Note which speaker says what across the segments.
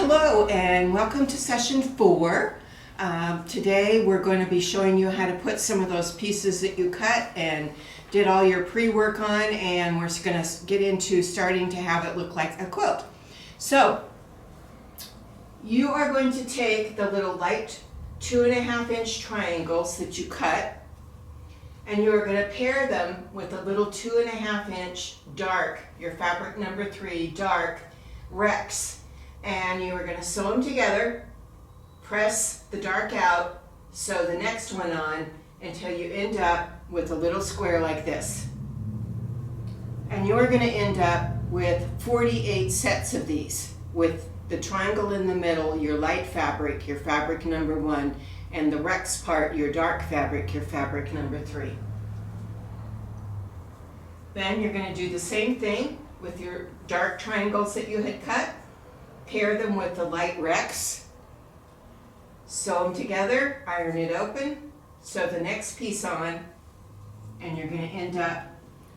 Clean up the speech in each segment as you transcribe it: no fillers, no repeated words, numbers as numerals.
Speaker 1: Hello and welcome to session 4. Today we're going to be showing you how to put some of those pieces that you cut and did all your pre-work on, and we're going to get into starting to have it look like a quilt. So you are going to take the little light 2.5-inch triangles that you cut, and you are going to pair them with a little 2.5-inch dark, your fabric number 3 dark Rex, and you are going to sew them together, press the dark out, sew the next one on until you end up with a little square like this. And you're going to end up with 48 sets of these with the triangle in the middle, your light fabric, your fabric number 1, and the Rex part, your dark fabric, your fabric number 3. Then you're going to do the same thing with your dark triangles that you had cut. Pair them with the light Rex, sew them together, iron it open, sew the next piece on, and you're going to end up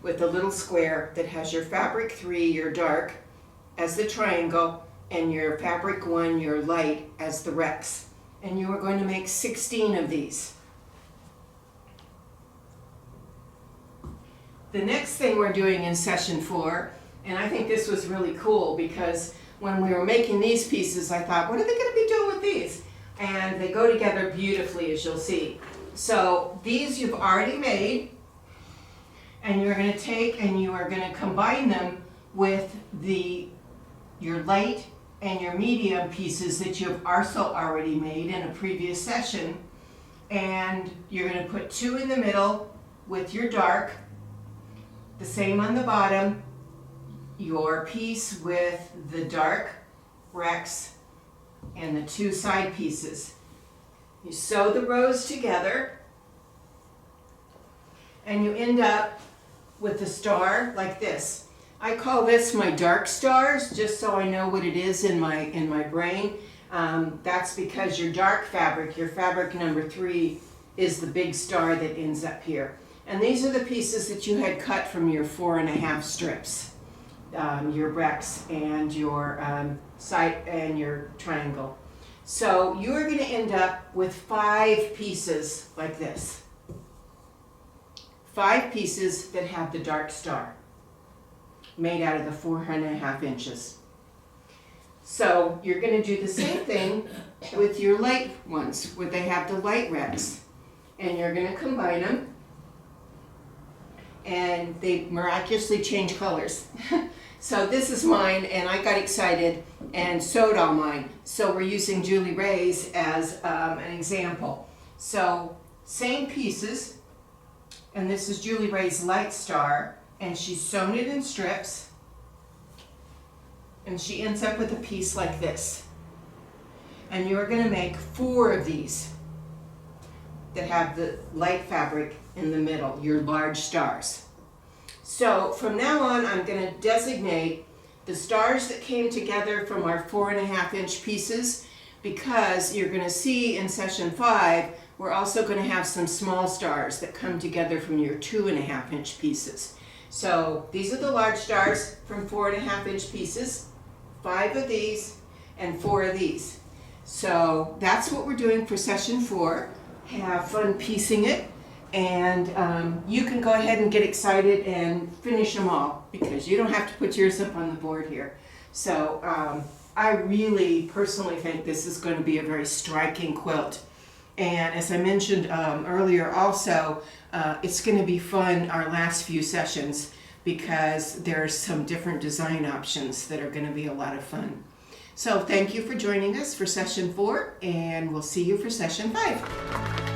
Speaker 1: with a little square that has your fabric 3, your dark, as the triangle, and your fabric 1, your light, as the Rex. And you are going to make 16 of these. The next thing we're doing in session 4, and I think this was really cool because when we were making these pieces, I thought, what are they going to be doing with these? And they go together beautifully, as you'll see. So these you've already made, and you're going to take and you are going to combine them with your light and your medium pieces that you've also already made in a previous session. And you're going to put 2 in the middle with your dark, the same on the bottom, your piece with the dark Rex, and the 2 side pieces. You sew the rows together and you end up with a star like this. I call this my dark stars, just so I know what it is in my brain. That's because your dark fabric, your fabric number 3, is the big star that ends up here. And these are the pieces that you had cut from your 4.5 strips. Your Rex and your side and your triangle. So you are going to end up with 5 pieces like this. 5 pieces that have the dark star made out of the 4.5 inches. So you're going to do the same thing with your light ones where they have the light Rex, and you're going to combine them, and they miraculously change colors. So this is mine, and I got excited and sewed all mine. So we're using Julie Ray's as an example. So same pieces, and this is Julie Ray's light star, and she's sewn it in strips, and she ends up with a piece like this. And you're going to make 4 of these that have the light fabric in the middle, your large stars. So from now on, I'm going to designate the stars that came together from our 4.5-inch pieces, because you're going to see in session 5, we're also going to have some small stars that come together from your 2.5-inch pieces. So these are the large stars from 4.5-inch pieces, 5 of these and 4 of these. So that's what we're doing for session 4. Have fun piecing it. And you can go ahead and get excited and finish them all, because you don't have to put yours up on the board here. So I really personally think this is going to be a very striking quilt. And as I mentioned earlier also, it's going to be fun our last few sessions, because there's some different design options that are going to be a lot of fun. So thank you for joining us for session 4, and we'll see you for session 5.